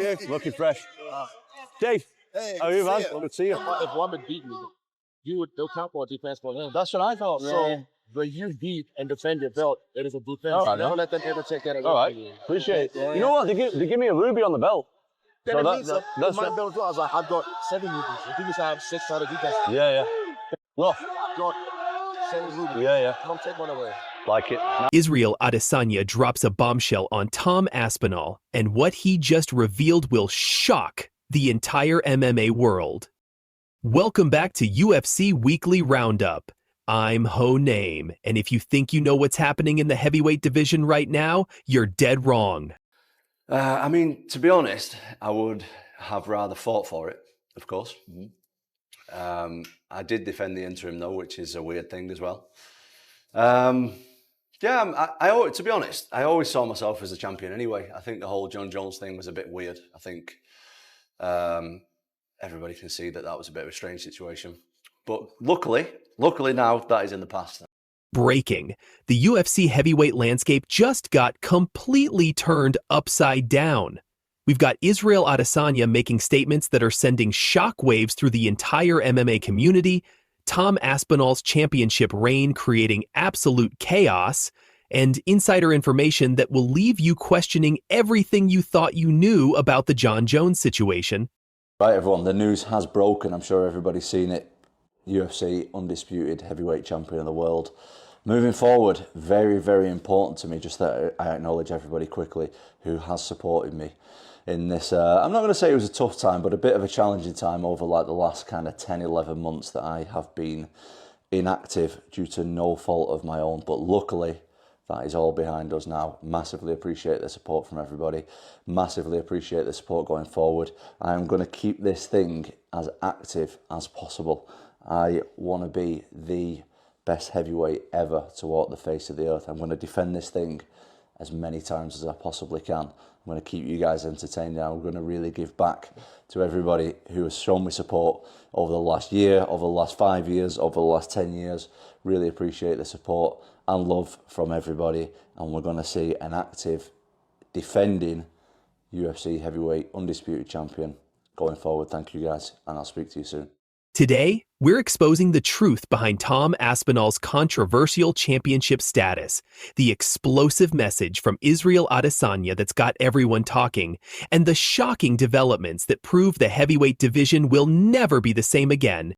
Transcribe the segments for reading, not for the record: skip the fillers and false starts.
Yeah, looking fresh. Dave, Hey, how are you, man? see ya. Good to see you. If Woman beat me, they'll count for a defense for him. That's what I thought. So when you beat and defend your belt, it is a defense. All right, Never man. let them ever take that away All right, from you. appreciate it. Yeah. You know what? They give me a ruby on the belt. Then So it that- means that- that's that's my belt as well. I was like, I've got 7 rubies. If you just have 6 out of defense, Yeah. Look, I've got 7 rubies. yeah. Don't take one away. Like it. Ciryl Adesanya drops a bombshell on Tom Aspinall, and what he just revealed will shock the entire MMA world. Welcome back to UFC Weekly Roundup. I'm Ho Name, and if you think you know what's happening in the heavyweight division right now, you're dead wrong. I mean, to be honest, I would have rather fought for it, of course. I did defend the interim though, which is a weird thing as well. To be honest, I always saw myself as a champion anyway. I think the whole Jon Jones thing was a bit weird. I think everybody can see that was a bit of a strange situation. But luckily now that is in the past. Breaking. The UFC heavyweight landscape just got completely turned upside down. We've got Ciryl Adesanya making statements that are sending shockwaves through the entire MMA community, Tom Aspinall's championship reign creating absolute chaos, and insider information that will leave you questioning everything you thought you knew about the Jon Jones situation. Right, everyone, the news has broken. I'm sure everybody's seen it. UFC undisputed heavyweight champion of the world. Moving forward, very, very important to me, just that I acknowledge everybody quickly who has supported me in this. I'm not going to say it was a tough time, but a bit of a challenging time over like the last kind of 10, 11 months that I have been inactive due to no fault of my own. But luckily, that is all behind us now. Massively appreciate the support from everybody. Massively appreciate the support going forward. I am going to keep this thing as active as possible. I want to be the best heavyweight ever to walk the face of the earth. I'm going to defend this thing as many times as I possibly can. I'm going to keep you guys entertained. I'm going to really give back to everybody who has shown me support over the last year, over the last 5 years, over the last 10 years. Really appreciate the support and love from everybody. And we're going to see an active, defending UFC heavyweight undisputed champion going forward. Thank you guys, and I'll speak to you soon. Today, we're exposing the truth behind Tom Aspinall's controversial championship status, the explosive message from Ciryl Adesanya that's got everyone talking, and the shocking developments that prove the heavyweight division will never be the same again.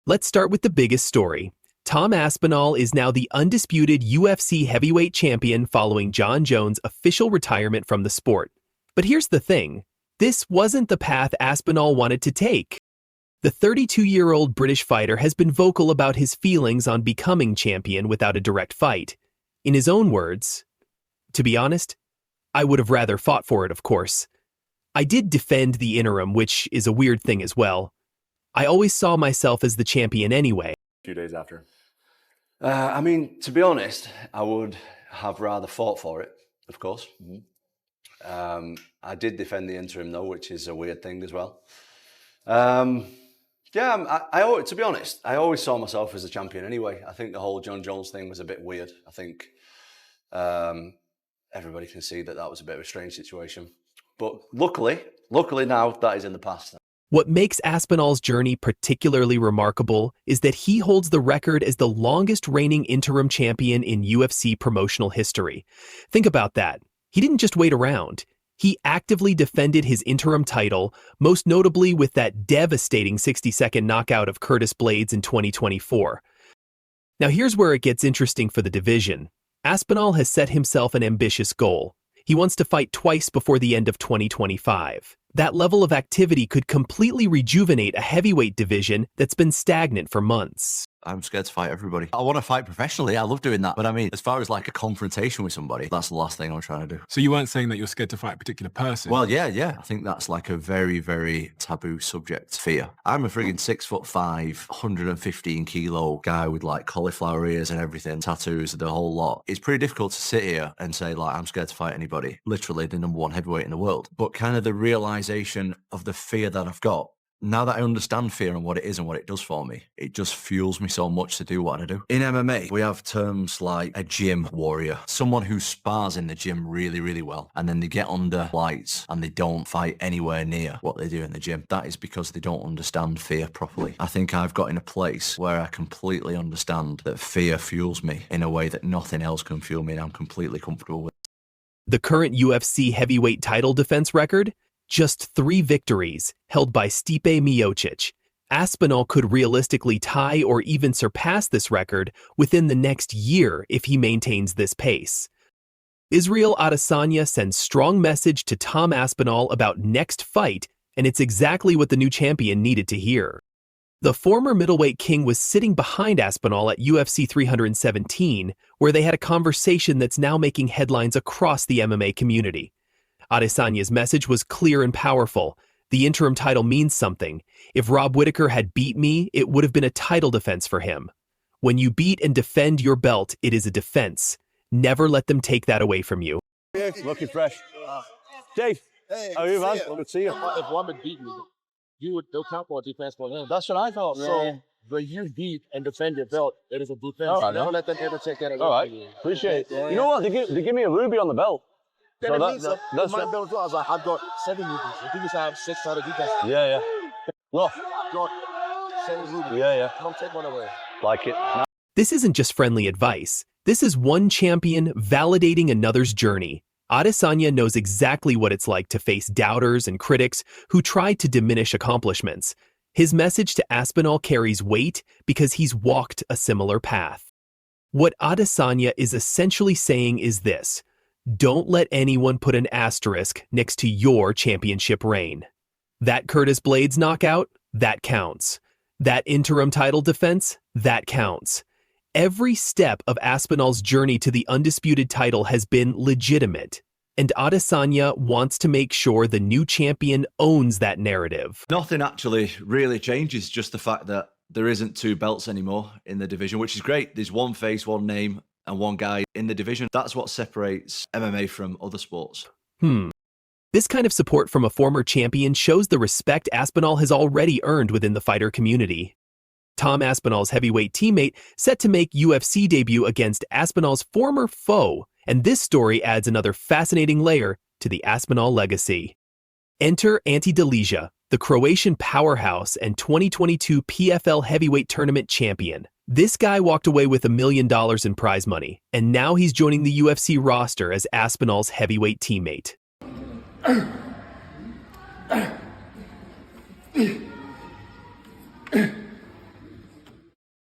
Let's start with the biggest story. Tom Aspinall is now the undisputed UFC heavyweight champion following Jon Jones' official retirement from the sport. But here's the thing. This wasn't the path Aspinall wanted to take. The 32-year-old British fighter has been vocal about his feelings on becoming champion without a direct fight. In his own words, "To be honest, I would have rather fought for it, of course. I did defend the interim, which is a weird thing as well. I always saw myself as the champion anyway." A few days after. I mean, to be honest, I would have rather fought for it, of course. I did defend the interim though, which is a weird thing as well. To be honest, I always saw myself as a champion anyway. I think the whole Jon Jones thing was a bit weird. I think everybody can see that was a bit of a strange situation. But luckily now that is in the past. What makes Aspinall's journey particularly remarkable is that he holds the record as the longest reigning interim champion in UFC promotional history. Think about that. He didn't just wait around. He actively defended his interim title, most notably with that devastating 60-second knockout of Curtis Blades in 2024. Now here's where it gets interesting for the division. Aspinall has set himself an ambitious goal. He wants to fight twice before the end of 2025. That level of activity could completely rejuvenate a heavyweight division that's been stagnant for months. I'm scared to fight everybody. I want to fight professionally. I love doing that. But I mean, as far as like a confrontation with somebody, that's the last thing I'm trying to do. So you weren't saying that you're scared to fight a particular person? Well, yeah. I think that's like a very, very taboo subject. Fear. I'm a friggin' 6'5", 115 kilo guy with like cauliflower ears and everything, tattoos, the whole lot. It's pretty difficult to sit here and say like, I'm scared to fight anybody. Literally the #1 heavyweight in the world. But kind of the realization of the fear that I've got Now that I understand fear and what it is and what it does for me, it just fuels me so much to do what I do. In MMA, we have terms like a gym warrior, someone who spars in the gym really, really well, and then they get under lights and they don't fight anywhere near what they do in the gym. That is because they don't understand fear properly. I think I've got in a place where I completely understand that fear fuels me in a way that nothing else can fuel me, and I'm completely comfortable with. The current UFC heavyweight title defense record? Just 3 victories, held by Stipe Miocic. Aspinall could realistically tie or even surpass this record within the next year if he maintains this pace. Ciryl Adesanya sends strong message to Tom Aspinall about next fight, and it's exactly what the new champion needed to hear. The former middleweight king was sitting behind Aspinall at UFC 317, where they had a conversation that's now making headlines across the MMA community. Adesanya's message was clear and powerful. The interim title means something. If Rob Whittaker had beat me, it would have been a title defense for him. When you beat and defend your belt, it is a defense. Never let them take that away from you. Looking fresh. Dave, how are you, man? Good to see you. If one would beat me, they'll count for a defense for him. That's what I thought. So, when you beat and defend your belt, it is a defense. All right, Never let them ever take that away. All right, appreciate it. You know what? They give me a ruby on the belt. Then So it means that's my belt as well. I was like, I've got 7 rubies. The previous I have 6 out of defense. Yeah. Look. Got 7 rubies. Yeah. Don't take one away. Like it. This isn't just friendly advice. This is one champion validating another's journey. Adesanya knows exactly what it's like to face doubters and critics who try to diminish accomplishments. His message to Aspinall carries weight because he's walked a similar path. What Adesanya is essentially saying is this: don't let anyone put an asterisk next to your championship reign. That Curtis Blades knockout? That counts. That interim title defense? That counts. Every step of Aspinall's journey to the undisputed title has been legitimate, and Adesanya wants to make sure the new champion owns that narrative. Nothing actually really changes, just the fact that there isn't 2 belts anymore in the division, which is great. There's one face, one name, and one guy in the division. That's what separates MMA from other sports. This kind of support from a former champion shows the respect Aspinall has already earned within the fighter community. Tom Aspinall's heavyweight teammate set to make UFC debut against Aspinall's former foe, and this story adds another fascinating layer to the Aspinall legacy. Enter Ante Delija, the Croatian powerhouse and 2022 PFL heavyweight tournament champion. This guy walked away with $1 million in prize money, and now he's joining the UFC roster as Aspinall's heavyweight teammate.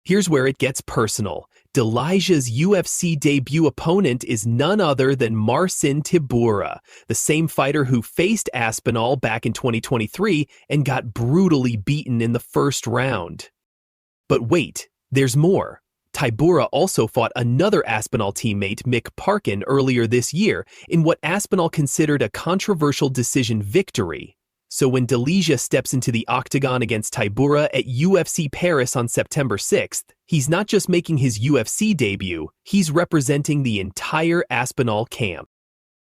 Here's where it gets personal. Delija's UFC debut opponent is none other than Marcin Tybura, the same fighter who faced Aspinall back in 2023 and got brutally beaten in the first round. But wait, there's more. Tybura also fought another Aspinall teammate, Mick Parkin, earlier this year in what Aspinall considered a controversial decision victory. So when Delija steps into the octagon against Tybura at UFC Paris on September 6th, he's not just making his UFC debut, he's representing the entire Aspinall camp.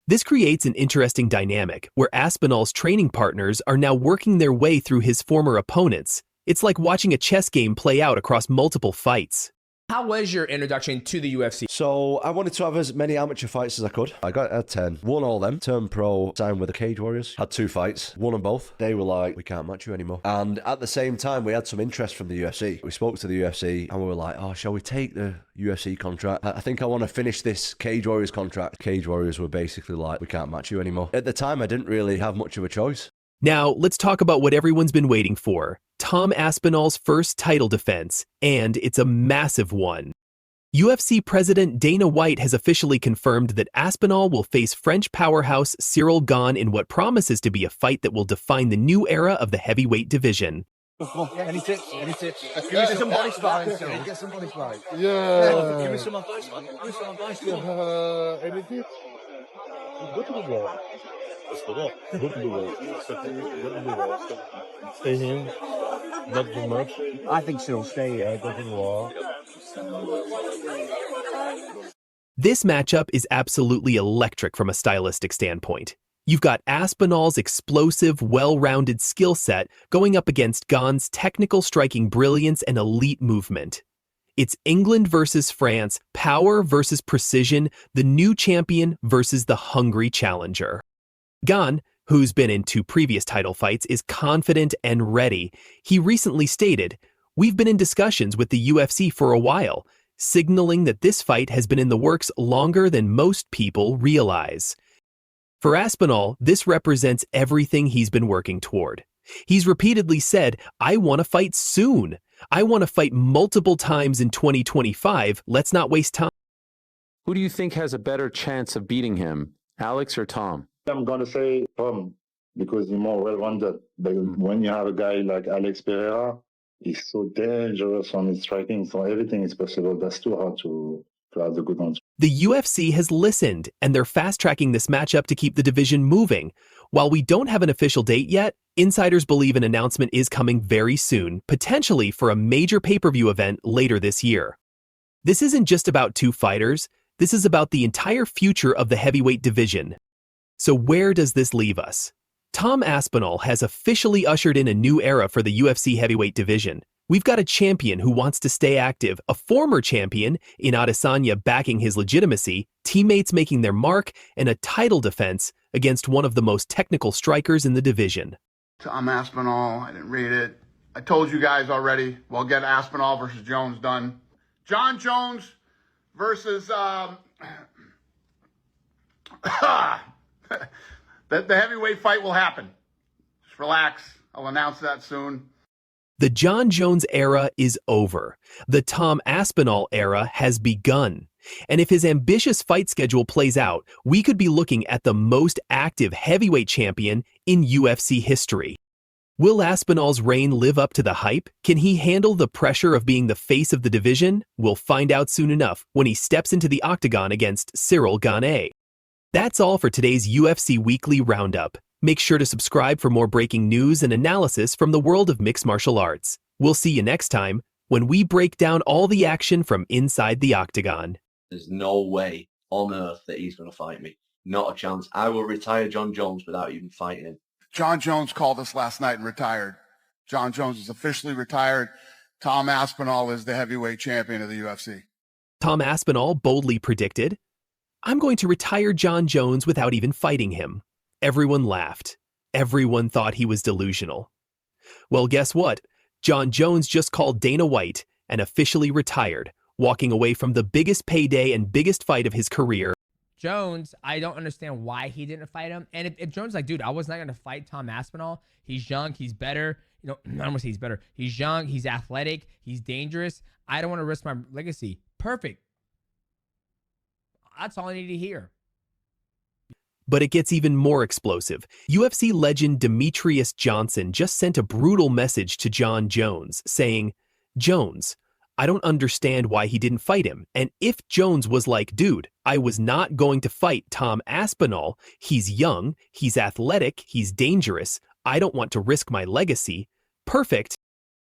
This creates an interesting dynamic where Aspinall's training partners are now working their way through his former opponents. It's like watching a chess game play out across multiple fights. How was your introduction to the UFC? So I wanted to have as many amateur fights as I could. I got 10, won all them, turned pro, signed with the Cage Warriors, had 2 fights, won them both. They were like, we can't match you anymore. And at the same time, we had some interest from the UFC. We spoke to the UFC and we were like, oh, shall we take the UFC contract? I think I want to finish this Cage Warriors contract. Cage Warriors were basically like, we can't match you anymore. At the time, I didn't really have much of a choice. Now, let's talk about what everyone's been waiting for. Tom Aspinall's first title defense, and it's a massive one. UFC President Dana White has officially confirmed that Aspinall will face French powerhouse Ciryl Gane in what promises to be a fight that will define the new era of the heavyweight division. Any tips? Give me some body sparring. Get some body sparring. Yeah. Give me some advice, man. Give me some advice. Any tips? Go to the wall. Go to the wall. Stay in. Not too much. I think she'll stay. Go to the wall. This matchup is absolutely electric from a stylistic standpoint. You've got Aspinall's explosive, well-rounded skill set going up against Gane's technical striking brilliance and elite movement. It's England versus France, power versus precision, the new champion versus the hungry challenger. Gane, who's been in 2 previous title fights, is confident and ready. He recently stated, "We've been in discussions with the UFC for a while, signaling that this fight has been in the works longer than most people realize." For Aspinall, this represents everything he's been working toward. He's repeatedly said, "I want to fight soon. I want to fight multiple times in 2025. Let's not waste time." Who do you think has a better chance of beating him, Alex or Tom? I'm going to say Tom, because he's more well-rounded. But when you have a guy like Alex Pereira, he's so dangerous on his striking, so everything is possible. That's too hard to have the good ones. The UFC has listened, and they're fast-tracking this matchup to keep the division moving. While we don't have an official date yet, insiders believe an announcement is coming very soon, potentially for a major pay-per-view event later this year. This isn't just about 2 fighters. This is about the entire future of the heavyweight division. So where does this leave us? Tom Aspinall has officially ushered in a new era for the UFC heavyweight division. We've got a champion who wants to stay active, a former champion in Adesanya backing his legitimacy, teammates making their mark, and a title defense against one of the most technical strikers in the division. Tom Aspinall, I didn't read it. I told you guys already, we'll get Aspinall versus Jones done. Jon Jones versus the heavyweight fight will happen. Just relax. I'll announce that soon. The Jon Jones era is over. The Tom Aspinall era has begun. And if his ambitious fight schedule plays out, we could be looking at the most active heavyweight champion in UFC history. Will Aspinall's reign live up to the hype? Can he handle the pressure of being the face of the division? We'll find out soon enough when he steps into the octagon against Ciryl Gane. That's all for today's UFC Weekly Roundup. Make sure to subscribe for more breaking news and analysis from the world of mixed martial arts. We'll see you next time when we break down all the action from inside the octagon. There's no way on earth that he's going to fight me. Not a chance. I will retire Jon Jones without even fighting him. Jon Jones called us last night and retired. Jon Jones is officially retired. Tom Aspinall is the heavyweight champion of the UFC. Tom Aspinall boldly predicted, "I'm going to retire Jon Jones without even fighting him." Everyone laughed. Everyone thought he was delusional. Well, guess what? Jon Jones just called Dana White and officially retired, walking away from the biggest payday and biggest fight of his career. Jones, I don't understand why he didn't fight him. And if Jones is like, dude, I was not going to fight Tom Aspinall. He's young. He's better. I don't want to say he's better. He's young. He's athletic. He's dangerous. I don't want to risk my legacy. Perfect. That's all I need to hear. But it gets even more explosive. UFC legend Demetrius Johnson just sent a brutal message to Jon Jones, saying, "Jones, I don't understand why he didn't fight him. And if Jones was like, dude, I was not going to fight Tom Aspinall. He's young, he's athletic, he's dangerous. I don't want to risk my legacy." Perfect.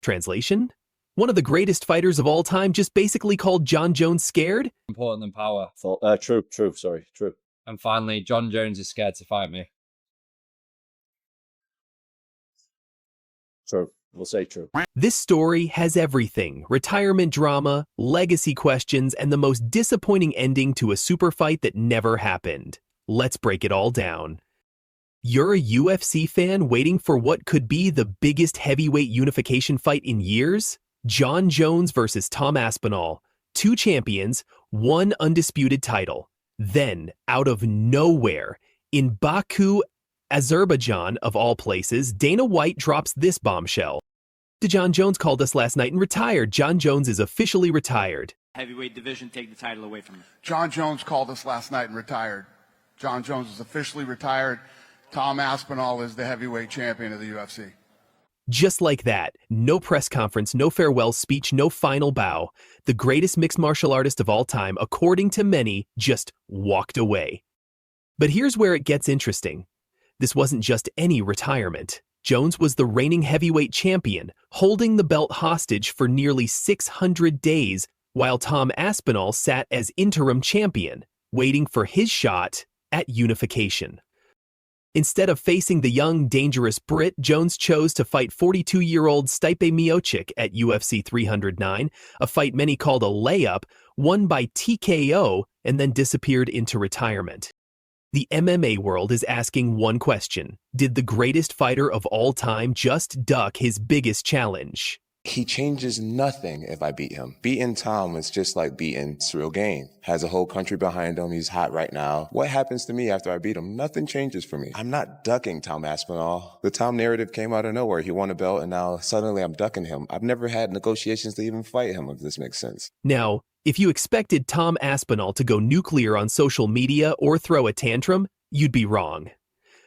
Translation? One of the greatest fighters of all time just basically called Jon Jones scared? Important than power. True. And finally, Jon Jones is scared to fight me. True. We'll say true. This story has everything: retirement drama, legacy questions, and the most disappointing ending to a super fight that never happened. Let's break it all down. You're a UFC fan waiting for what could be the biggest heavyweight unification fight in years? Jon Jones versus Tom Aspinall. 2 champions, 1 undisputed title. Then, out of nowhere, in Baku, Azerbaijan of all places, Dana White drops this bombshell. Jon Jones called us last night and retired. Jon Jones is officially retired. Heavyweight division, take the title away from him. Jon Jones called us last night and retired. Jon Jones is officially retired. Tom Aspinall is the heavyweight champion of the UFC. Just like that, no press conference, no farewell speech, no final bow. The greatest mixed martial artist of all time, according to many, just walked away. But here's where it gets interesting. This wasn't just any retirement. Jones was the reigning heavyweight champion, holding the belt hostage for nearly 600 days, while Tom Aspinall sat as interim champion, waiting for his shot at unification. Instead of facing the young, dangerous Brit, Jones chose to fight 42-year-old Stipe Miocic at UFC 309, a fight many called a layup, won by TKO, and then disappeared into retirement. The MMA world is asking one question. Did the greatest fighter of all time just duck his biggest challenge? He changes nothing if I beat him. Beating Tom is just like beating Ciryl Gane. Has a whole country behind him. He's hot right now. What happens to me after I beat him? Nothing changes for me. I'm not ducking Tom Aspinall. The Tom narrative came out of nowhere. He won a belt and now suddenly I'm ducking him. I've never had negotiations to even fight him, if this makes sense. Now, if you expected Tom Aspinall to go nuclear on social media or throw a tantrum, you'd be wrong.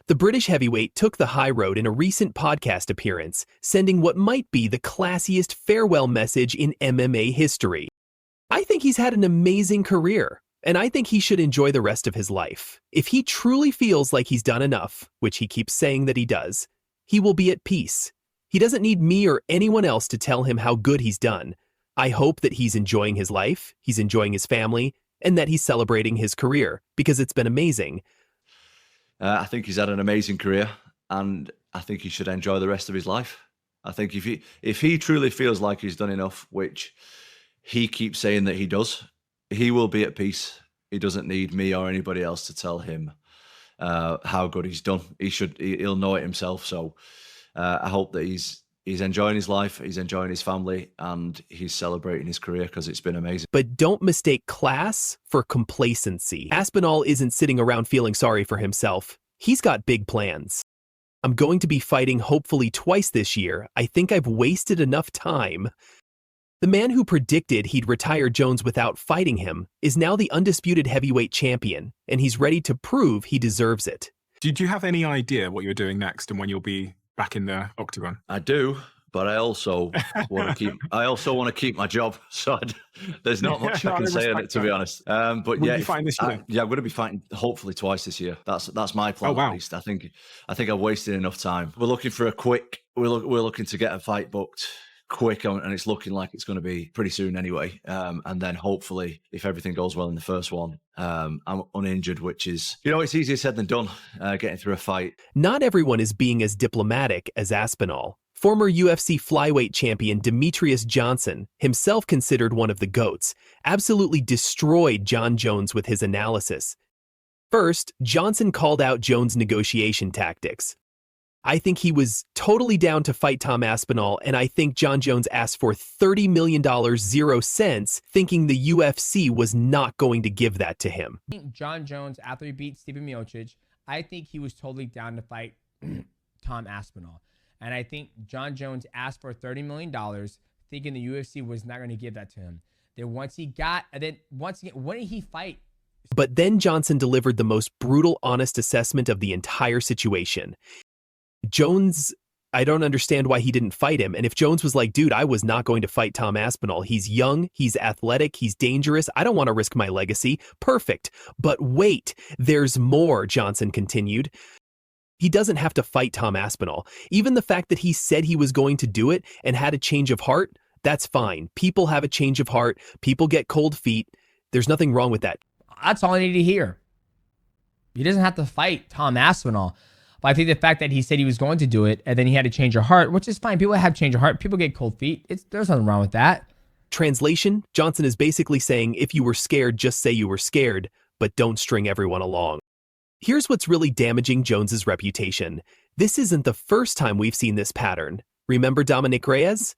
The British heavyweight took the high road in a recent podcast appearance, sending what might be the classiest farewell message in MMA history. I think he's had an amazing career, and I think he should enjoy the rest of his life. If he truly feels like he's done enough, which he keeps saying that he does, he will be at peace. He doesn't need me or anyone else to tell him how good he's done. I hope that he's enjoying his life, he's enjoying his family, and that he's celebrating his career, because it's been amazing. I think he's had an amazing career, and I think he should enjoy the rest of his life. I think if he truly feels like he's done enough, which he keeps saying that he does, he will be at peace. He doesn't need me or anybody else to tell him how good he's done. He'll know it himself. So I hope that he's enjoying his life, he's enjoying his family, and he's celebrating his career because it's been amazing. But don't mistake class for complacency. Aspinall isn't sitting around feeling sorry for himself. He's got big plans. I'm going to be fighting hopefully twice this year. I think I've wasted enough time. The man who predicted he'd retire Jones without fighting him is now the undisputed heavyweight champion, and he's ready to prove he deserves it. Did you have any idea what you're doing next and when you'll be back in the octagon? I do, but I also want to keep my job. So there's not much I can say on it, to be honest. But yeah, you fighting this year? I'm going to be fighting hopefully twice this year. That's my plan. Oh, wow. At least I think I've wasted enough time. We're looking for a quick. We're looking to get a fight booked quick, and it's looking like it's going to be pretty soon anyway. And then hopefully, if everything goes well in the first one, I'm uninjured, which is, it's easier said than done, getting through a fight. Not everyone is being as diplomatic as Aspinall. Former UFC flyweight champion Demetrius Johnson, himself considered one of the GOATs, absolutely destroyed Jon Jones with his analysis. First, Johnson called out Jones' negotiation tactics. I think he was totally down to fight Tom Aspinall, and I think Jon Jones asked for $30 million, 0 cents, thinking the UFC was not going to give that to him. I think Jon Jones, after he beat Stipe Miocic, I think he was totally down to fight Tom Aspinall. And I think Jon Jones asked for $30 million, thinking the UFC was not going to give that to him. Then once again, when did he fight? But then Johnson delivered the most brutal, honest assessment of the entire situation. Jones, I don't understand why he didn't fight him. And if Jones was like, dude, I was not going to fight Tom Aspinall. He's young, he's athletic, he's dangerous. I don't want to risk my legacy. Perfect. But wait, there's more, Johnson continued. He doesn't have to fight Tom Aspinall. Even the fact that he said he was going to do it and had a change of heart, that's fine. People have a change of heart. People get cold feet. There's nothing wrong with that. That's all I need to hear. He doesn't have to fight Tom Aspinall. But I think the fact that he said he was going to do it and then he had to change of heart, which is fine. People have change of heart. People get cold feet. There's nothing wrong with that. Translation, Johnson is basically saying, if you were scared, just say you were scared, but don't string everyone along. Here's what's really damaging Jones's reputation. This isn't the first time we've seen this pattern. Remember Dominic Reyes?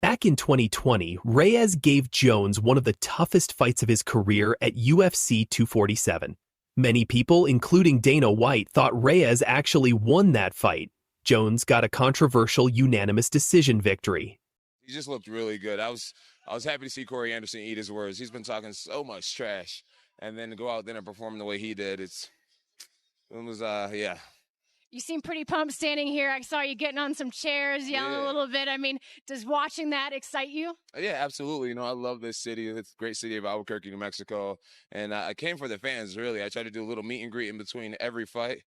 Back in 2020, Reyes gave Jones one of the toughest fights of his career at UFC 247. Many people, including Dana White, thought Reyes actually won that fight. Jones got a controversial unanimous decision victory. He just looked really good. I was happy to see Corey Anderson eat his words. He's been talking so much trash, and then to go out there and perform the way he did, yeah. You seem pretty pumped standing here. I saw you getting on some chairs, yelling a little bit. I mean, does watching that excite you? Yeah, absolutely. I love this city. It's a great city of Albuquerque, New Mexico. And I came for the fans, really. I tried to do a little meet and greet in between every fight,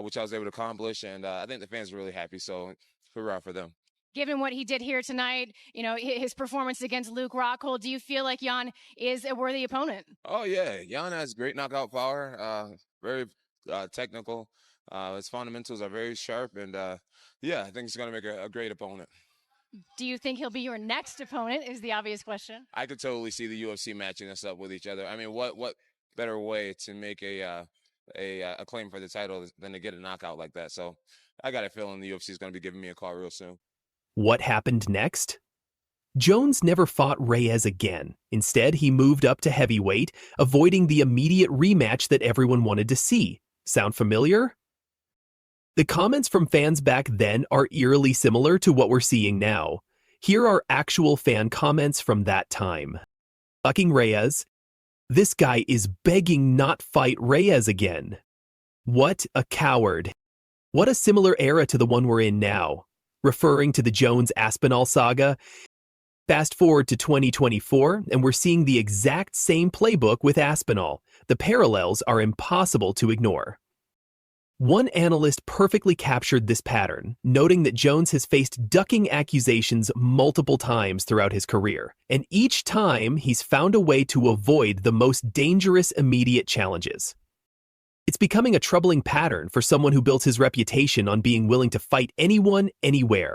which I was able to accomplish. And I think the fans are really happy. So hurrah for them. Given what he did here tonight, his performance against Luke Rockhold, do you feel like Jon is a worthy opponent? Oh, yeah. Jon has great knockout power, very technical. His fundamentals are very sharp, and yeah, I think he's going to make a great opponent. Do you think he'll be your next opponent is the obvious question. I could totally see the UFC matching us up with each other. I mean, what better way to make a claim for the title than to get a knockout like that? So I got a feeling the UFC is going to be giving me a call real soon. What happened next? Jones never fought Reyes again. Instead, he moved up to heavyweight, avoiding the immediate rematch that everyone wanted to see. Sound familiar? The comments from fans back then are eerily similar to what we're seeing now. Here are actual fan comments from that time. Fucking Reyes. This guy is begging not fight Reyes again. What a coward. What a similar era to the one we're in now. Referring to the Jones Aspinall saga. Fast forward to 2024, and we're seeing the exact same playbook with Aspinall. The parallels are impossible to ignore. One analyst perfectly captured this pattern, noting that Jones has faced ducking accusations multiple times throughout his career, and each time he's found a way to avoid the most dangerous immediate challenges. It's becoming a troubling pattern for someone who built his reputation on being willing to fight anyone, anywhere.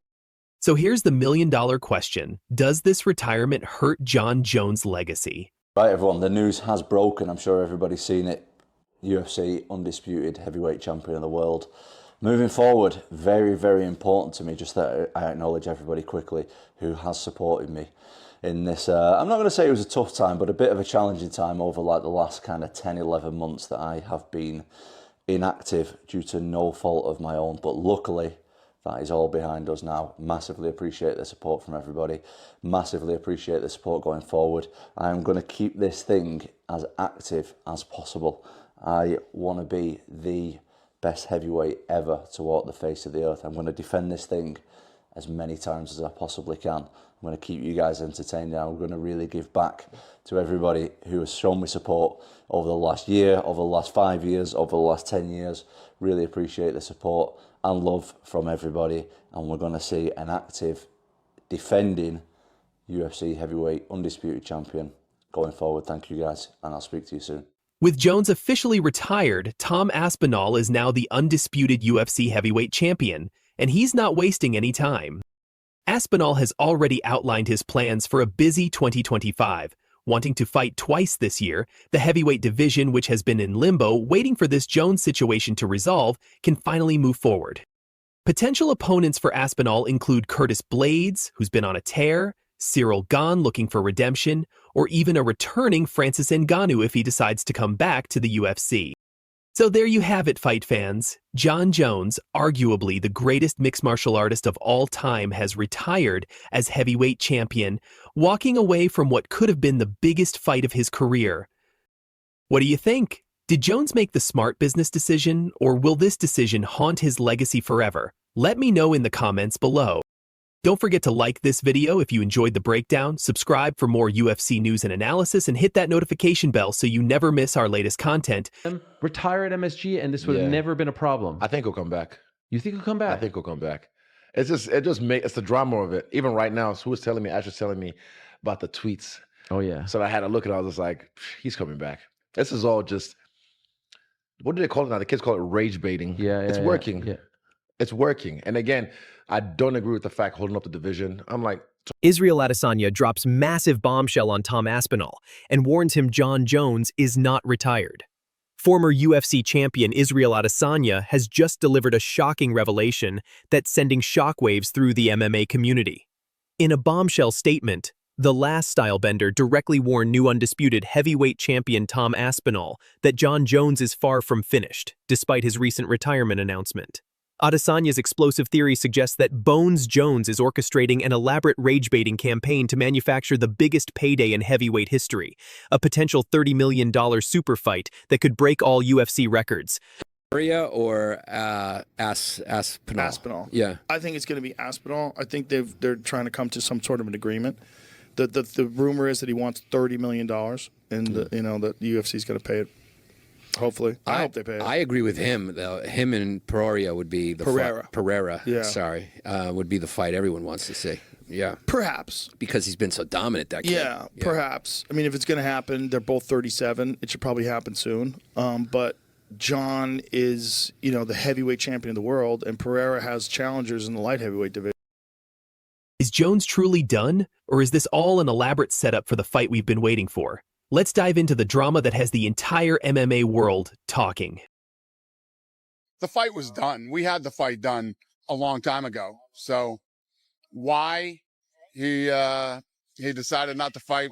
So here's the million-dollar question. Does this retirement hurt Jon Jones' legacy? Right, everyone, the news has broken. I'm sure everybody's seen it. UFC undisputed heavyweight champion of the world. Moving forward, very, very important to me, just that I acknowledge everybody quickly who has supported me in this. I'm not going to say it was a tough time, but a bit of a challenging time over like the last kind of 10, 11 months that I have been inactive due to no fault of my own. But luckily, that is all behind us now. Massively appreciate the support from everybody. Massively appreciate the support going forward. I am going to keep this thing as active as possible. I want to be the best heavyweight ever to walk the face of the earth. I'm going to defend this thing as many times as I possibly can. I'm going to keep you guys entertained. I'm going to really give back to everybody who has shown me support over the last year, over the last 5 years, over the last 10 years. Really appreciate the support and love from everybody. And we're going to see an active, defending UFC heavyweight undisputed champion going forward. Thank you guys, and I'll speak to you soon. With Jones officially retired, Tom Aspinall is now the undisputed UFC heavyweight champion, and he's not wasting any time. Aspinall has already outlined his plans for a busy 2025, wanting to fight twice this year. The heavyweight division, which has been in limbo, waiting for this Jones situation to resolve, can finally move forward. Potential opponents for Aspinall include Curtis Blades, who's been on a tear, Ciryl Gane looking for redemption, or even a returning Francis Ngannou if he decides to come back to the UFC. So there you have it, fight fans. Jon Jones, arguably the greatest mixed martial artist of all time, has retired as heavyweight champion, walking away from what could have been the biggest fight of his career. What do you think? Did Jones make the smart business decision, or will this decision haunt his legacy forever? Let me know in the comments below. Don't forget to like this video if you enjoyed the breakdown, subscribe for more UFC news and analysis, and hit that notification bell so you never miss our latest content. Retire at MSG, and this would have never been a problem. I think he'll come back. You think he'll come back? I think he'll come back. It's the drama of it. Even right now, who was telling me, Ash was telling me about the tweets. Oh yeah. So I had to look at it. I was just like, he's coming back. This is all just, what do they call it now? The kids call it rage baiting. Yeah, it's working. Yeah. It's working. And again, I don't agree with the fact holding up the division. I'm like, Ciryl Adesanya drops massive bombshell on Tom Aspinall and warns him Jon Jones is not retired. Former UFC champion Ciryl Adesanya has just delivered a shocking revelation that's sending shockwaves through the MMA community. In a bombshell statement, the last stylebender directly warned new undisputed heavyweight champion Tom Aspinall that Jon Jones is far from finished, despite his recent retirement announcement. Adesanya's explosive theory suggests that Bones Jones is orchestrating an elaborate rage-baiting campaign to manufacture the biggest payday in heavyweight history, a potential $30 million super fight that could break all UFC records. Or Aspinall? Aspinall. Yeah. I think it's going to be Aspinall. I think they're trying to come to some sort of an agreement. The rumor is that he wants $30 million, and that the UFC's going to pay it. Hopefully, I hope they pay it. I agree with him. Though him and Pereira would be the Pereira. Yeah. Sorry, would be the fight everyone wants to see. Yeah, perhaps because he's been so dominant. That kid. Yeah, perhaps. I mean, if it's going to happen, they're both 37. It should probably happen soon. But Jon is, the heavyweight champion of the world, and Pereira has challengers in the light heavyweight division. Is Jones truly done, or is this all an elaborate setup for the fight we've been waiting for? Let's dive into the drama that has the entire MMA world talking. The fight was done. We had the fight done a long time ago. So why he decided not to fight,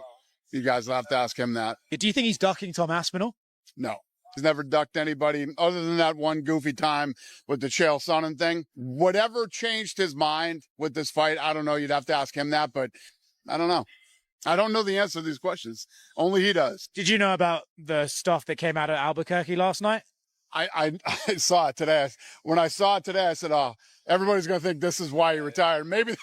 you guys will have to ask him that. Do you think he's ducking Tom Aspinall? No. He's never ducked anybody other than that one goofy time with the Chael Sonnen thing. Whatever changed his mind with this fight, I don't know. You'd have to ask him that, but I don't know. I don't know the answer to these questions. Only he does. Did you know about the stuff that came out of Albuquerque last night? I saw it today. When I saw it today, I said, oh, everybody's going to think this is why he retired. Maybe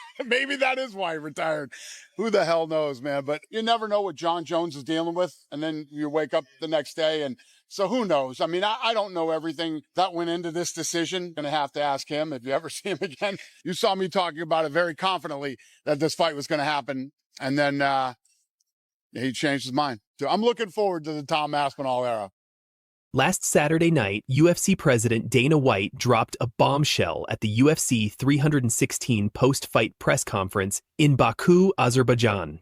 that is why he retired. Who the hell knows, man? But you never know what Jon Jones is dealing with. And then you wake up the next day. And so who knows? I mean, I don't know everything that went into this decision. Going to have to ask him if you ever see him again. You saw me talking about it very confidently that this fight was going to happen. And then he changed his mind. So I'm looking forward to the Tom Aspinall era. Last Saturday night, UFC President Dana White dropped a bombshell at the UFC 316 post-fight press conference in Baku, Azerbaijan.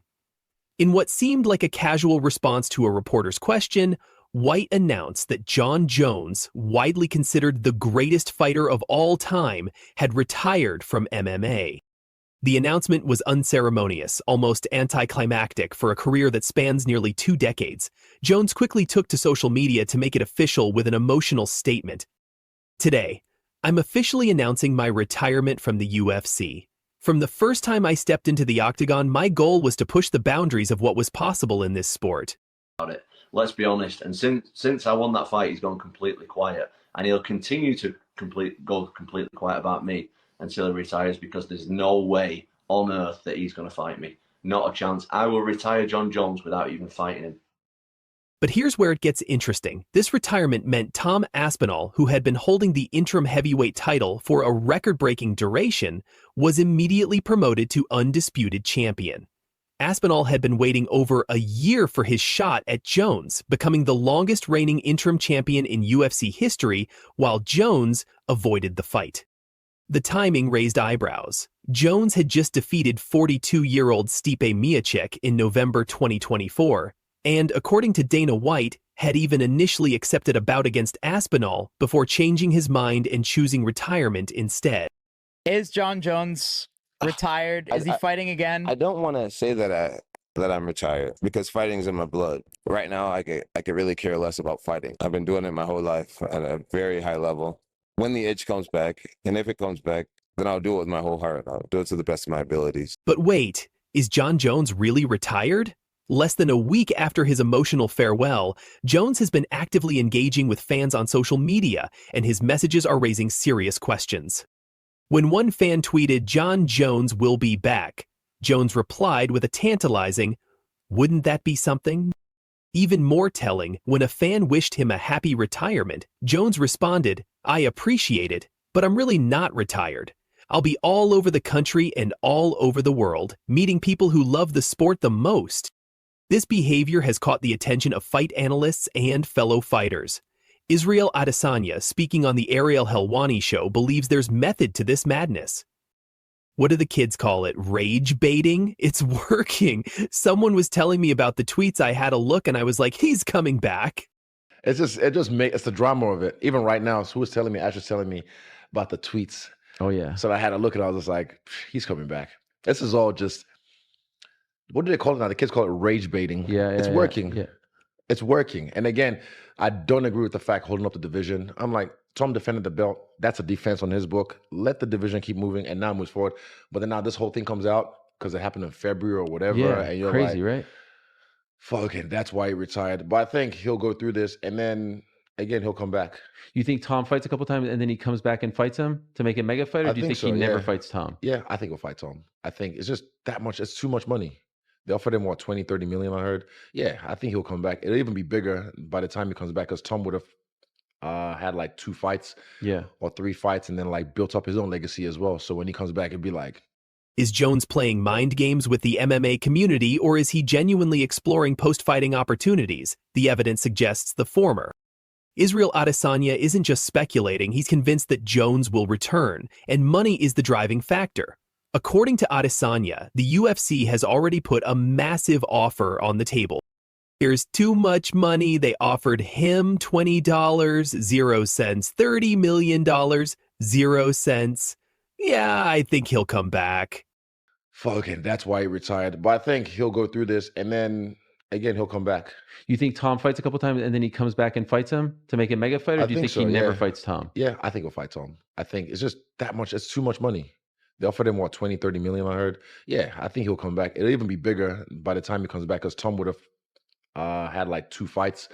In what seemed like a casual response to a reporter's question, White announced that Jon Jones, widely considered the greatest fighter of all time, had retired from MMA. The announcement was unceremonious, almost anticlimactic for a career that spans nearly 2 decades. Jones quickly took to social media to make it official with an emotional statement. Today, I'm officially announcing my retirement from the UFC. From the first time I stepped into the octagon, my goal was to push the boundaries of what was possible in this sport. Let's be honest, and since I won that fight, he's gone completely quiet, and he'll continue to go completely quiet about me until he retires, because there's no way on earth that he's going to fight me. Not a chance. I will retire Jon Jones without even fighting him. But here's where it gets interesting. This retirement meant Tom Aspinall, who had been holding the interim heavyweight title for a record-breaking duration, was immediately promoted to undisputed champion. Aspinall had been waiting over a year for his shot at Jones, becoming the longest reigning interim champion in UFC history, while Jones avoided the fight. The timing raised eyebrows. Jones had just defeated 42-year-old Stipe Miocic in November 2024, and according to Dana White, had even initially accepted a bout against Aspinall before changing his mind and choosing retirement instead. Is Jon Jones retired? Is he fighting again? I don't want to say that I'm retired, because fighting's in my blood. Right now, I could really care less about fighting. I've been doing it my whole life at a very high level. When the itch comes back, and if it comes back, then I'll do it with my whole heart. I'll do it to the best of my abilities. But wait, is Jon Jones really retired? Less than a week after his emotional farewell, Jones has been actively engaging with fans on social media, and his messages are raising serious questions. When one fan tweeted, "Jon Jones will be back," Jones replied with a tantalizing, "Wouldn't that be something?" Even more telling, when a fan wished him a happy retirement, Jones responded, "I appreciate it, but I'm really not retired. I'll be all over the country and all over the world, meeting people who love the sport the most." This behavior has caught the attention of fight analysts and fellow fighters. Ciryl Adesanya, speaking on the Ariel Helwani show, believes there's method to this madness. What do the kids call it? Rage baiting? It's working. Someone was telling me about the tweets. I had a look and I was like, he's coming back. It's the drama of it. Even right now, who was telling me? Ash was telling me about the tweets. Oh yeah. So I had a look and I was just like, he's coming back. This is all just, what do they call it now? The kids call it rage baiting. Yeah, it's working. Yeah. It's working. And again, I don't agree with the fact holding up the division. I'm like, Tom defended the belt. That's a defense on his book. Let the division keep moving and now moves forward. But then now this whole thing comes out because it happened in February or whatever. Yeah, and you're crazy, like, right? Fucking, that's why he retired. But I think he'll go through this and then again he'll come back. You think Tom fights a couple times and then he comes back and fights him to make it mega fight, or do you think he never fights Tom? Yeah, I think he'll fight Tom. I think it's just that much. It's too much money. They offered him, what, 20, 30 million, I heard. Yeah, I think he'll come back. It'll even be bigger by the time he comes back because Tom would have had like 2 fights or 3 fights and then like built up his own legacy as well. So when he comes back, it'd be like. Is Jones playing mind games with the MMA community, or is he genuinely exploring post-fighting opportunities? The evidence suggests the former. Ciryl Adesanya isn't just speculating, he's convinced that Jones will return, and money is the driving factor. According to Adesanya, the UFC has already put a massive offer on the table. Here's too much money. They offered him $20, 0 cents, $30 million, 0 cents. Yeah, I think he'll come back. Fucking, that's why he retired. But I think he'll go through this, and then again he'll come back. You think Tom fights a couple times and then he comes back and fights him to make a mega fight, or do you think so, he never yeah. fights Tom? Yeah, I think he'll fight Tom. I think it's just that much. It's too much money. They offered him, what, 20, 30 million, I heard. Yeah, I think he'll come back. It'll even be bigger by the time he comes back, because Tom would have had like 2 fights,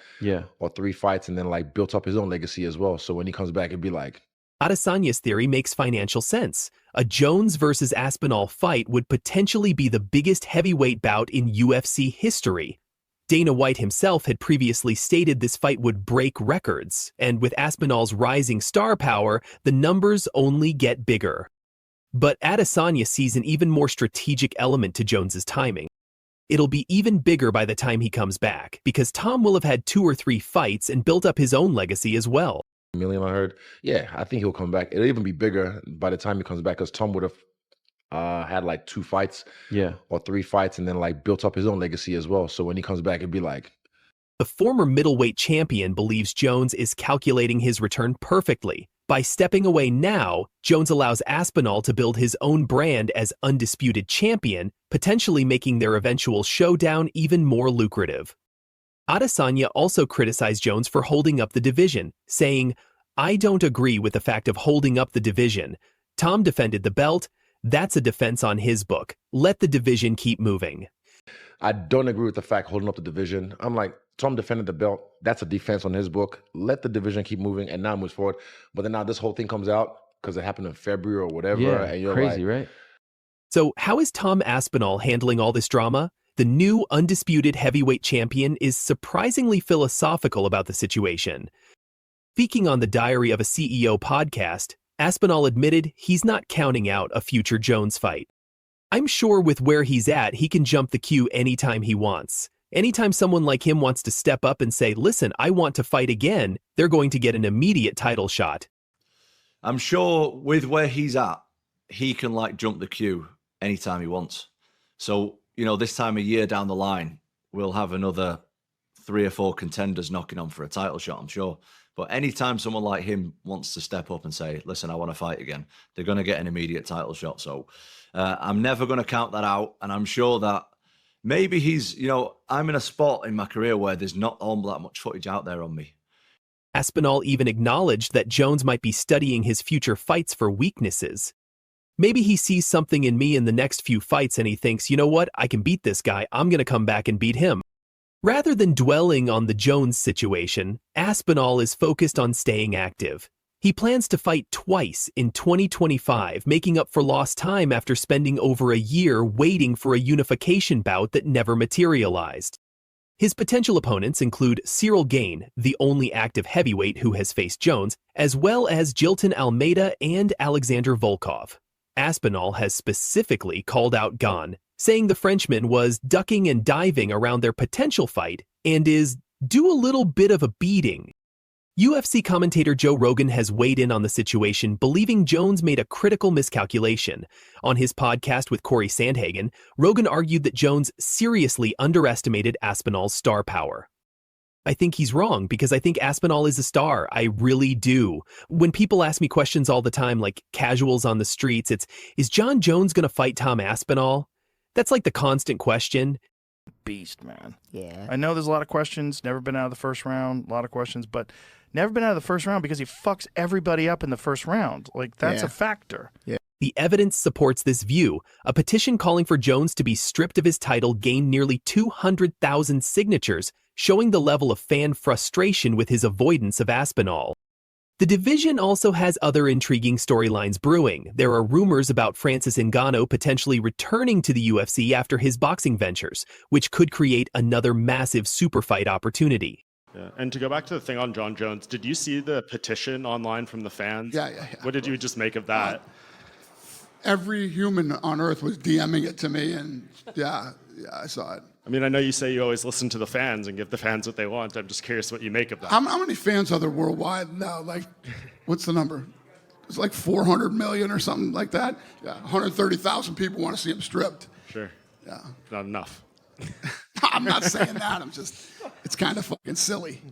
or 3 fights, and then like built up his own legacy as well. So when he comes back, it'd be like... Adesanya's theory makes financial sense. A Jones versus Aspinall fight would potentially be the biggest heavyweight bout in UFC history. Dana White himself had previously stated this fight would break records, and with Aspinall's rising star power, the numbers only get bigger. But Adesanya sees an even more strategic element to Jones's timing. It'll be even bigger by the time he comes back, because Tom will have had 2 or 3 fights and built up his own legacy as well. Million, I heard. Yeah, I think he'll come back. It'll even be bigger by the time he comes back, because Tom would have had like 2 fights, or 3 fights, and then like built up his own legacy as well. So when he comes back, it'd be like... The former middleweight champion believes Jones is calculating his return perfectly. By stepping away now, Jones allows Aspinall to build his own brand as undisputed champion, potentially making their eventual showdown even more lucrative. Adesanya also criticized Jones for holding up the division, saying, "I don't agree with the fact of holding up the division. Tom defended the belt. That's a defense on his book. Let the division keep moving." I don't agree with the fact holding up the division. I'm like, Tom defended the belt. That's a defense on his book. Let the division keep moving and now moves forward. But then now this whole thing comes out because it happened in February or whatever. Yeah, and you're crazy, like, right? So how is Tom Aspinall handling all this drama? The new undisputed heavyweight champion is surprisingly philosophical about the situation. Speaking on the Diary of a CEO podcast, Aspinall admitted he's not counting out a future Jones fight. "I'm sure with where he's at, he can jump the queue anytime he wants. Anytime someone like him wants to step up and say, 'Listen, I want to fight again,' they're going to get an immediate title shot." I'm sure with where he's at, he can like jump the queue anytime he wants. So, you know, this time of year down the line, we'll have another 3 or 4 contenders knocking on for a title shot, I'm sure. But anytime someone like him wants to step up and say, "Listen, I want to fight again," they're going to get an immediate title shot. So I'm never going to count that out. And I'm sure that maybe he's, you know, I'm in a spot in my career where there's not all that much footage out there on me. Aspinall even acknowledged that Jones might be studying his future fights for weaknesses. "Maybe he sees something in me in the next few fights and he thinks, you know what, I can beat this guy, I'm going to come back and beat him." Rather than dwelling on the Jones situation, Aspinall is focused on staying active. He plans to fight twice in 2025, making up for lost time after spending over a year waiting for a unification bout that never materialized. His potential opponents include Ciryl Gane, the only active heavyweight who has faced Jones, as well as Jilton Almeida and Alexander Volkov. Aspinall has specifically called out Gane, saying the Frenchman was ducking and diving around their potential fight and is due a little bit of a beating. UFC commentator Joe Rogan has weighed in on the situation, believing Jones made a critical miscalculation. On his podcast with Corey Sandhagen, Rogan argued that Jones seriously underestimated Aspinall's star power. I think he's wrong, because I think Aspinall is a star. I really do. When people ask me questions all the time, like casuals on the streets, it's, "Is Jon Jones going to fight Tom Aspinall?" That's like the constant question. Beast, man. Yeah. I know there's a lot of questions, never been out of the first round, a lot of questions, but never been out of the first round because he fucks everybody up in the first round. Like, that's a factor. Yeah. The evidence supports this view. A petition calling for Jones to be stripped of his title gained nearly 200,000 signatures, showing the level of fan frustration with his avoidance of Aspinall. The division also has other intriguing storylines brewing. There are rumors about Francis Ngannou potentially returning to the UFC after his boxing ventures, which could create another massive super fight opportunity. Yeah. And to go back to the thing on Jon Jones, did you see the petition online from the fans? Yeah. What did you just make of that? Every human on earth was DMing it to me, and yeah, I saw it. I mean, I know you say you always listen to the fans and give the fans what they want. I'm just curious what you make of that. How many fans are there worldwide now? Like, what's the number? It's like 400 million or something like that. Yeah, 130,000 people want to see him stripped. Sure. Yeah. Not enough. I'm not saying that. It's kind of fucking silly.